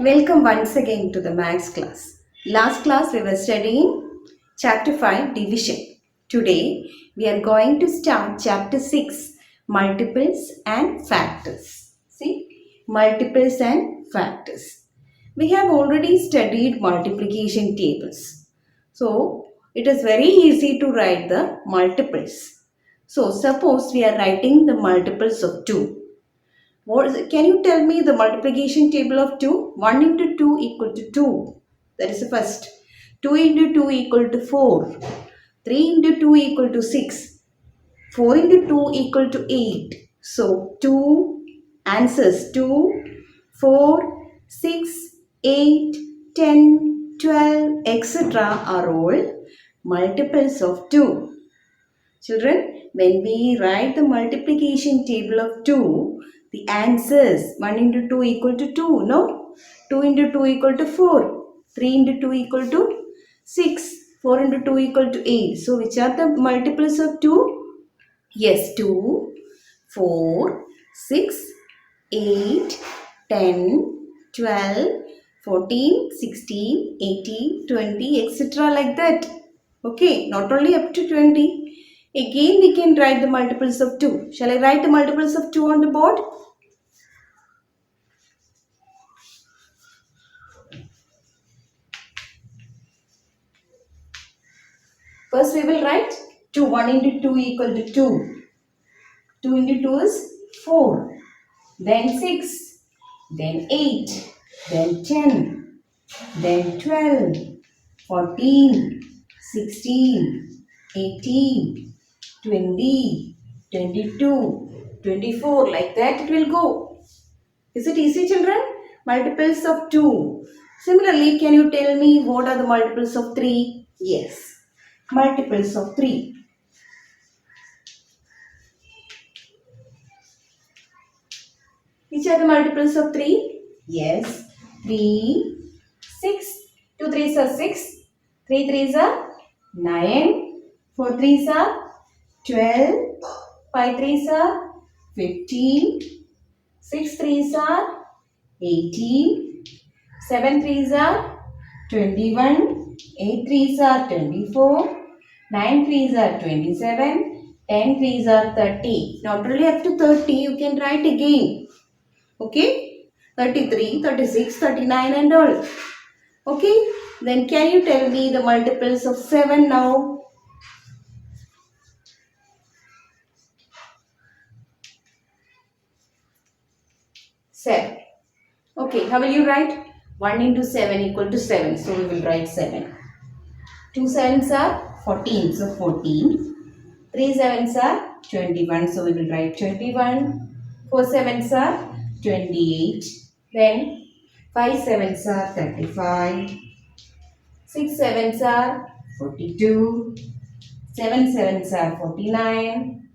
Welcome once again to the maths class. Last class we were studying chapter 5 division. Today we are going to start chapter 6 multiples and factors. See, multiples and factors. We have already studied multiplication tables. So it is very easy to write the multiples. So suppose we are writing the multiples of 2. What is it? Can you tell me the multiplication table of 2? 1 into 2 equal to 2. That is the first. 2 into 2 equal to 4. 3 into 2 equal to 6. 4 into 2 equal to 8. So 2 answers 2, 4, 6, 8, 10, 12, etc. are all multiples of 2. Children, when we write the multiplication table of 2, the answers 1 into 2 equal to 2, no? 2 into 2 equal to 4, 3 into 2 equal to 6, 4 into 2 equal to 8. So, which are the multiples of 2? Yes, 2, 4, 6, 8, 10, 12, 14, 16, 18, 20, etc. like that. Okay, not only up to 20. Again, we can write the multiples of 2. Shall I write the multiples of 2 on the board? First, we will write 2. 1 into 2 equal to 2. 2 into 2 is 4. Then 6. Then 8. Then 10. Then 12. 14. 16. 18. 20. 22. 24. Like that it will go. Is it easy, children? Multiples of 2. Similarly, can you tell me what are the multiples of 3? Yes. Multiples of 3. Which are the multiples of 3? Yes. 3, 6. 2 3s are 6. 3 3s are 9. 4 3s are 12. 5 3s are 15. 6 3s are 18. 7 3s are 21. 8 3s are 24. 9 3s are 27. 10 3s are 30. Not only up to 30, you can write again. Okay? 33, 36, 39 and all. Okay? Then can you tell me the multiples of 7 now? Seven. Okay, how will you write? 1 into 7 equal to 7. So we will write 7. 2 sevens are 14. So 14. 3 sevens are 21. So we will write 21. 4 sevens are 28. Then 5 sevens are 35. 6 sevens are 42. 7 sevens are 49.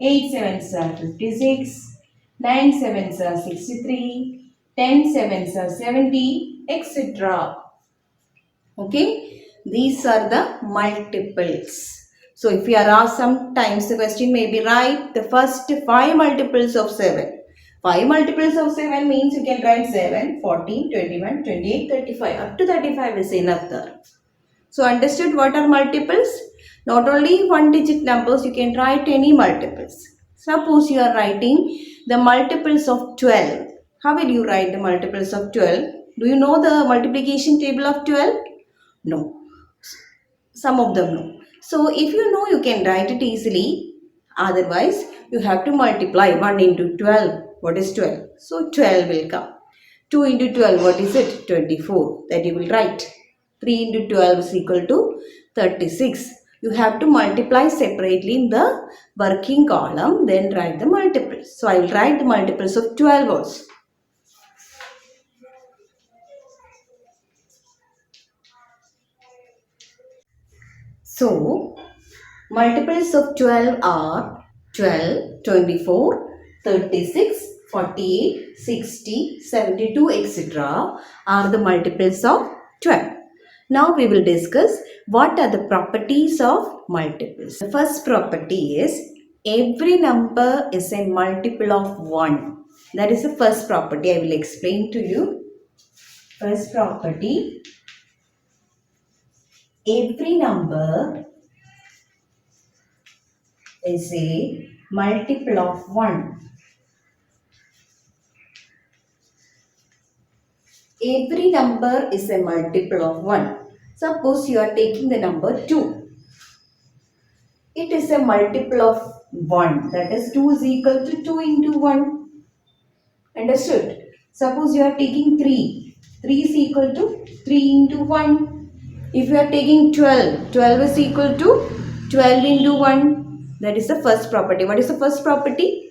8 sevens are 56. 9 sevens are 63. 10 sevens are 70, etc. Okay, these are the multiples. So if you are asked sometimes, the question may be write the first 5 multiples of 7. 5 multiples of 7 means you can write 7, 14, 21, 28, 35. Up to 35 is enough there. So understood what are multiples? Not only one digit numbers, you can write any multiples. Suppose you are writing the multiples of 12. How will you write the multiples of 12? Do you know the multiplication table of 12? No. Some of them know. So if you know, you can write it easily. Otherwise, you have to multiply 1 into 12. What is 12? So 12 will come. 2 into 12, what is it? 24. That you will write. 3 into 12 is equal to 36. You have to multiply separately in the working column. Then write the multiples. So I will write the multiples of 12 also. So, multiples of 12 are 12, 24, 36, 48, 60, 72, etc. are the multiples of 12. Now we will discuss what are the properties of multiples. The first property is every number is a multiple of 1. That is the first property I will explain to you. First property, every number is a multiple of 1. Every number is a multiple of 1. Suppose you are taking the number 2. It is a multiple of 1. That is 2 is equal to 2 into 1. Understood? Suppose you are taking 3. 3 is equal to 3 into 1. If you are taking 12, 12 is equal to 12 into 1. That is the first property. What is the first property?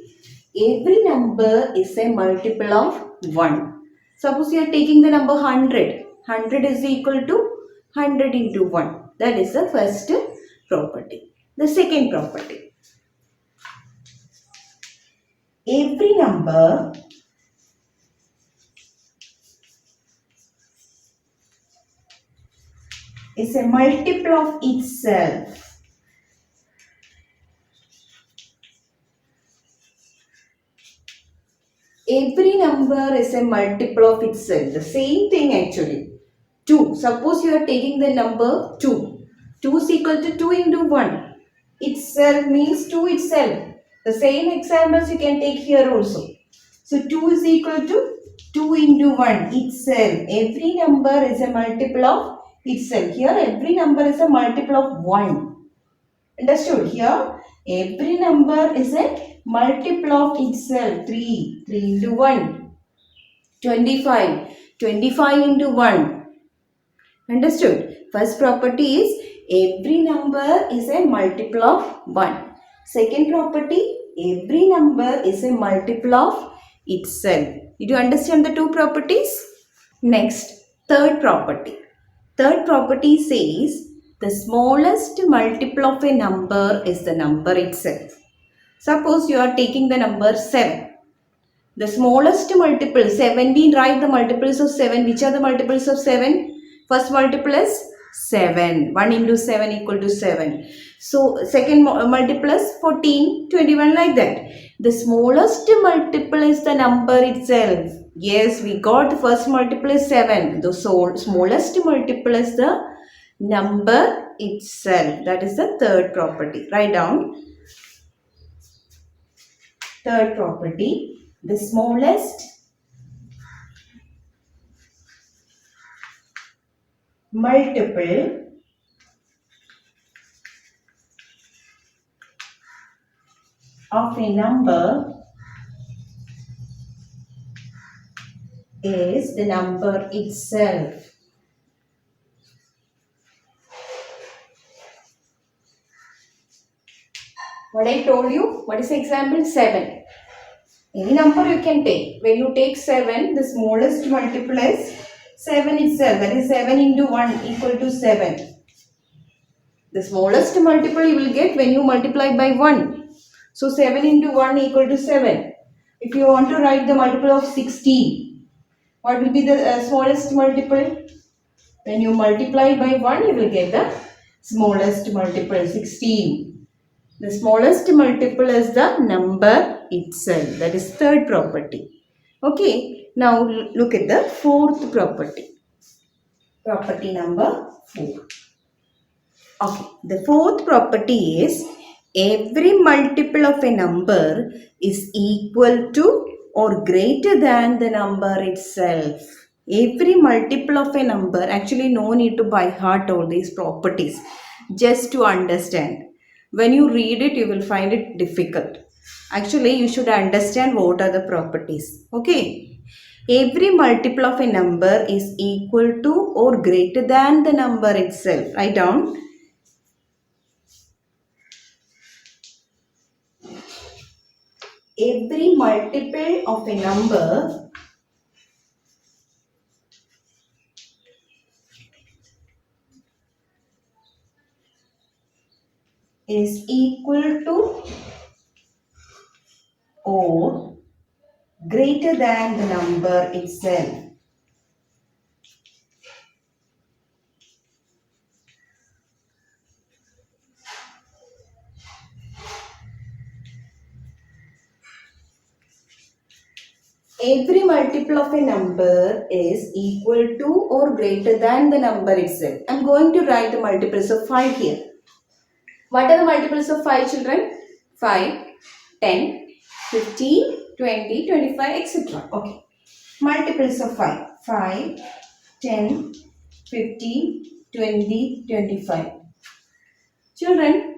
Every number is a multiple of 1. Suppose you are taking the number 100. 100 is equal to 100 into 1. That is the first property. The second property. Every number is a multiple of itself. Every number is a multiple of itself. The same thing actually. 2. Suppose you are taking the number 2. 2 is equal to 2 into 1. Itself means 2 itself. The same examples you can take here also. So 2 is equal to 2 into 1 itself. Every number is a multiple of itself. Here every number is a multiple of 1. Understood? Here every number is a multiple of itself. 3. 3 into 1. 25. 25 into 1. Understood? First property is every number is a multiple of 1. Second property, every number is a multiple of itself. Did you understand the two properties? Next, third property. Third property says the smallest multiple of a number is the number itself. Suppose you are taking the number 7. The smallest multiple, 17, write the multiples of 7. Which are the multiples of 7? First multiple is 7. 1 into 7 equal to 7. So, second multiple is 14, 21 like that. The smallest multiple is the number itself. Yes, we got the first multiple is 7. The smallest multiple is the number itself. That is the third property. Write down. Third property. The smallest multiple of a number is the number itself. What I told you, what is the example? 7. Any number you can take. When you take 7, the smallest multiple is 7 itself. That is 7 into 1 equal to 7. The smallest multiple you will get when you multiply by 1. So 7 into 1 equal to 7. If you want to write the multiple of 16, what will be the smallest multiple? When you multiply by 1, you will get the smallest multiple, 16. The smallest multiple is the number itself. That is third property. Okay. Now look at the fourth property. Property number 4. Okay. The fourth property is every multiple of a number is equal to or greater than the number itself. Every multiple of a number, actually no need to by heart all these properties, just to understand. When you read it, you will find it difficult. Actually, you should understand what are the properties. Okay. Every multiple of a number is equal to or greater than the number itself. Write down. Every multiple of a number is equal to or greater than the number itself. every multiple of a number is equal to or greater than the number itself. I am going to write the multiples of 5 here. What are the multiples of 5, children? 5, 10, 15, 20, 25, etc. Okay. Multiples of 5. 5, 10, 15, 20, 25. Children,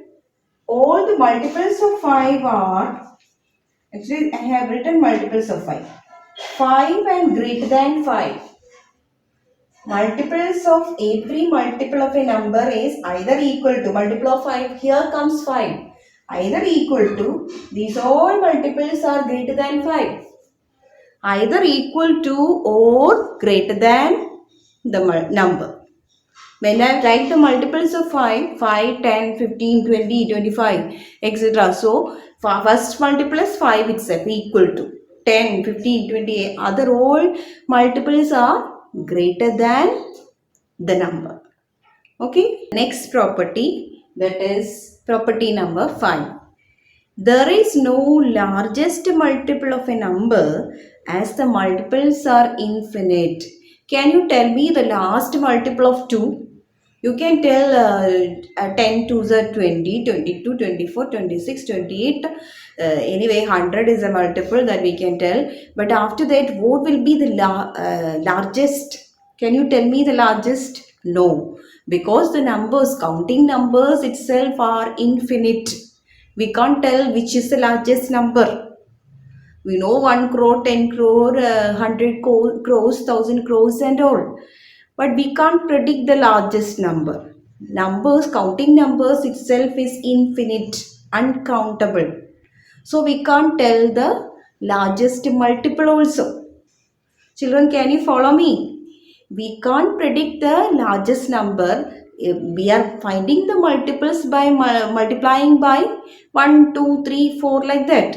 all the multiples of 5 are, actually I have written multiples of 5. 5 and greater than 5. Multiples of every multiple of a number is either equal to, multiple of 5, here comes 5. Either equal to, these all multiples are greater than 5. Either equal to or greater than the number. When I write the multiples of 5, 5, 10, 15, 20, 25, etc. So, first multiple is 5 itself equal to 10, 15, 20. Other all multiples are greater than the number. Okay. Next property, that is property number 5. There is no largest multiple of a number as the multiples are infinite. Can you tell me the last multiple of 2? You can tell 10 to the 20, 22, 24, 26, 28. Anyway, 100 is a multiple that we can tell. But after that, what will be the largest? Can you tell me the largest? No. Because the numbers, counting numbers itself are infinite. We can't tell which is the largest number. We know 1 crore, 10 crore, 100 crores, 1000 crores and all. But we can't predict the largest number. Numbers, counting numbers itself is infinite, uncountable. So we can't tell the largest multiple also. Children, can you follow me? We can't predict the largest number. We are finding the multiples by multiplying by 1, 2, 3, 4 like that.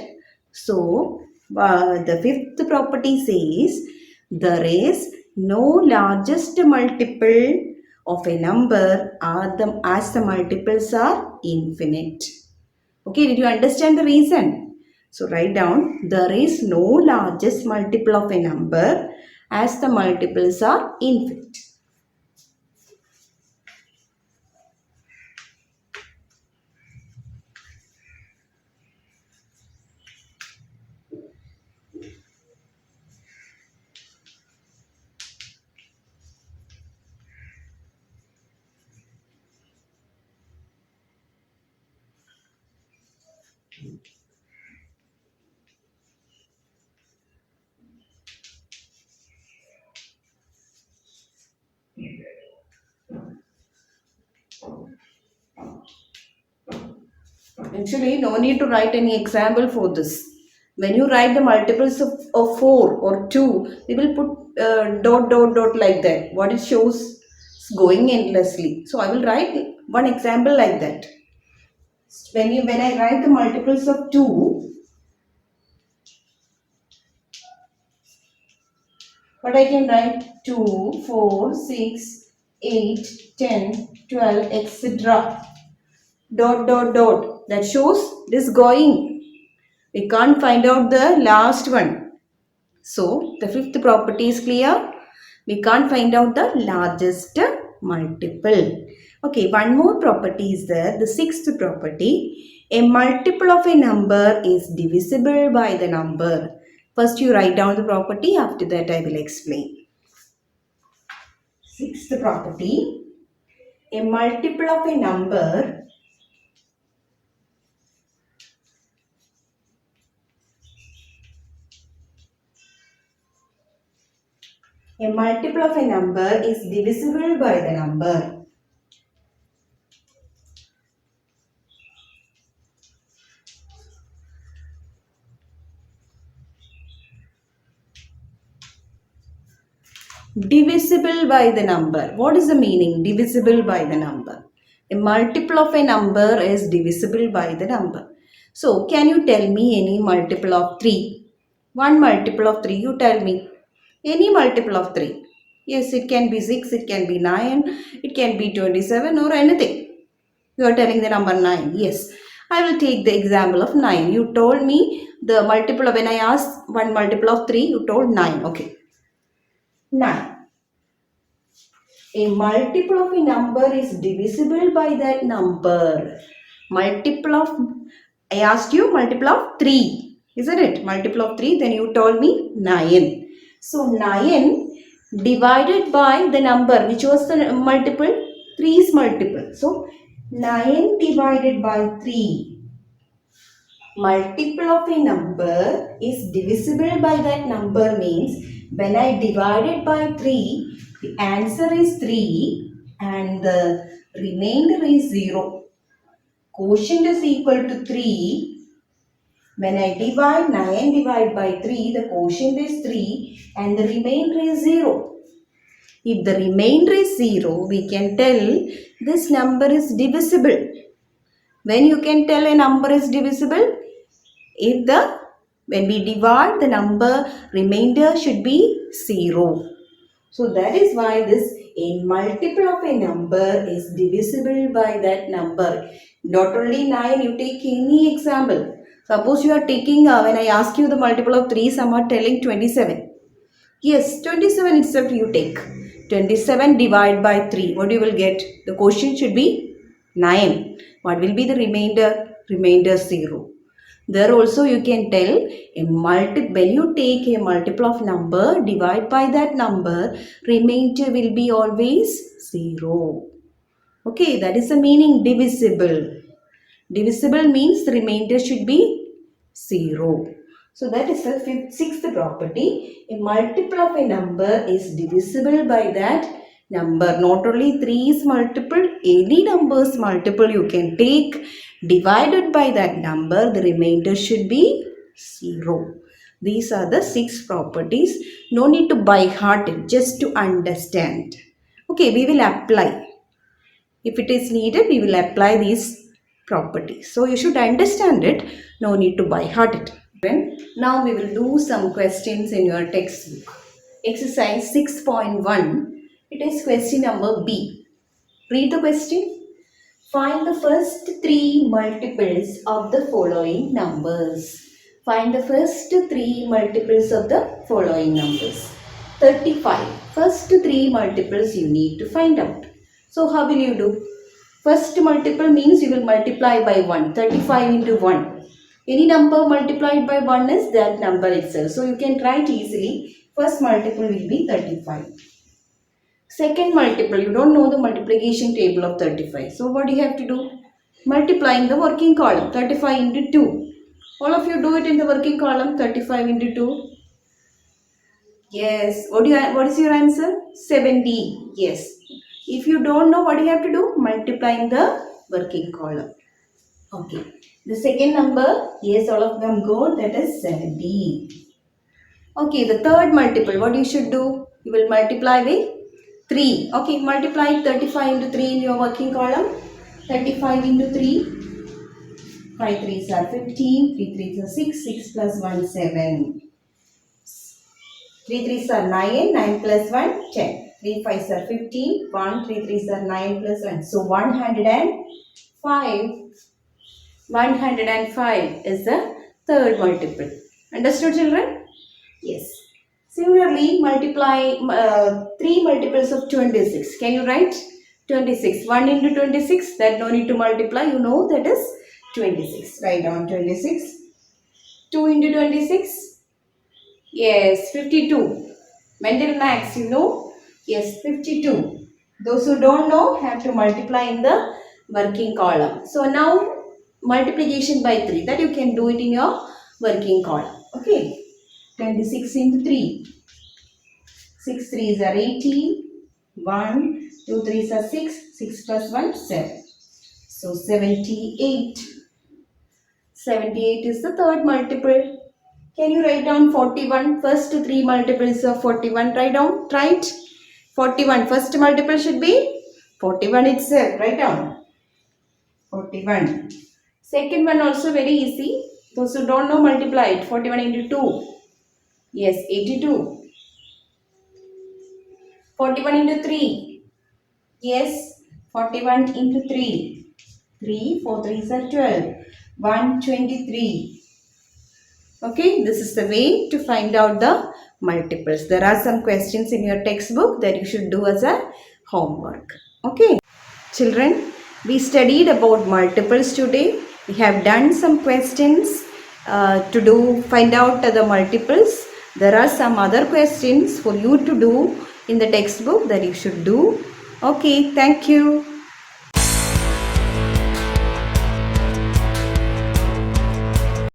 So, the fifth property says there is no largest multiple of a number as the multiples are infinite. Okay, did you understand the reason? So write down, there is no largest multiple of a number as the multiples are infinite. Actually, no need to write any example for this. When you write the multiples of 4 or 2, we will put dot, dot, dot like that. What it shows is going endlessly. So, I will write one example like that. When I write the multiples of 2, what I can write 2, 4, 6, 8, 10, 12, etc. Dot, dot, dot. That shows this going. We can't find out the last one. So, the fifth property is clear. We can't find out the largest multiple. Okay, one more property is there. The sixth property. A multiple of a number is divisible by the number. First, you write down the property. After that, I will explain. Sixth property. A multiple of a number A multiple of a number is divisible by the number. Divisible by the number. What is the meaning? Divisible by the number. A multiple of a number is divisible by the number. So, can you tell me any multiple of 3? One multiple of 3, you tell me. Any multiple of 3. Yes, it can be 6, it can be 9, it can be 27 or anything. You are telling the number 9. Yes. I will take the example of 9. You told me the multiple of, when I asked one multiple of 3, you told 9. Okay. 9. A multiple of a number is divisible by that number. Multiple of, I asked you multiple of 3. Isn't it? Multiple of 3. Then you told me 9. So 9 divided by the number. Which was the multiple? 3's multiple. So 9 divided by 3. Multiple of a number is divisible by that number means when I divide it by 3, the answer is 3 and the remainder is 0. Quotient is equal to 3. When I divide 9 divided by 3, the quotient is 3 and the remainder is 0. If the remainder is 0, we can tell this number is divisible. When you can tell a number is divisible? If when we divide the number, remainder should be 0. So that is why this a multiple of a number is divisible by that number. Not only 9, you take any example. Suppose you are taking, when I ask you the multiple of 3, some are telling 27. Yes, 27 itself you take. 27 divided by 3. What you will get? The quotient should be 9. What will be the remainder? Remainder 0. There also you can tell when you take a multiple of number, divide by that number, remainder will be always 0. Okay, that is the meaning divisible. Divisible means the remainder should be 0. So that is the sixth property. A multiple of a number is divisible by that number. Not only 3 is multiple, any numbers multiple you can take. Divided by that number, the remainder should be 0. These are the 6 properties. No need to by heart it, just to understand. Okay, we will apply. If it is needed, we will apply these properties. So you should understand it. No need to by heart it. Now we will do some questions in your textbook. Exercise 6.1. It is question number B. Read the question. Find the first 3 multiples of the following numbers. Find the first 3 multiples of the following numbers. 35. First 3 multiples you need to find out. So how will you do? First multiple means you will multiply by 1. 35 into 1. Any number multiplied by 1 is that number itself. So you can write easily. First multiple will be 35. Second multiple, you don't know the multiplication table of 35. So what do you have to do? Multiplying the working column. 35 into 2. All of you do it in the working column. 35 into 2. Yes. What is your answer? 70. Yes. If you don't know, what do you have to do? Multiplying the working column. Okay. The second number, yes, all of them go. That is 70. Okay. The third multiple, what you should do? You will multiply with 3. Okay, multiply 35 into 3 in your working column. 35 into 3. 5 3s are 15. 3 3s are 6. 6 plus 1, 7. 3 3s are 9. 9 plus 1, 10. 3 5s are 15. 1 3 3s are 9 plus 1. So 105. 105 is the third multiple. Understood, children? Yes. Similarly, multiply 3 multiples of 26. Can you write? 26. 1 into 26. That no need to multiply. You know that is 26. Write down 26. 2 into 26. Yes, 52. Mental max, you know? Yes, 52. Those who don't know have to multiply in the working column. So now multiplication by 3. That you can do it in your working column. Okay. 26 into 3. 6 3s are 18. 1, 2 3s are 6. 6 plus 1, 7. So 78. 78 is the third multiple. Can you write down 41? First 3 multiples of 41. Write down. Try it. 41. First multiple should be 41 itself. Write down. 41. Second one also very easy. Those who don't know, multiply it. 41 into 2. Yes, 82. 41 into 3. Yes, 41 into 3. 3, 4 3s are 12. 123. Okay, this is the way to find out the multiples. There are some questions in your textbook that you should do as a homework. Okay, children, we studied about multiples today. We have done some questions to find out the multiples. There are some other questions for you to do in the textbook that you should do. Okay, thank you.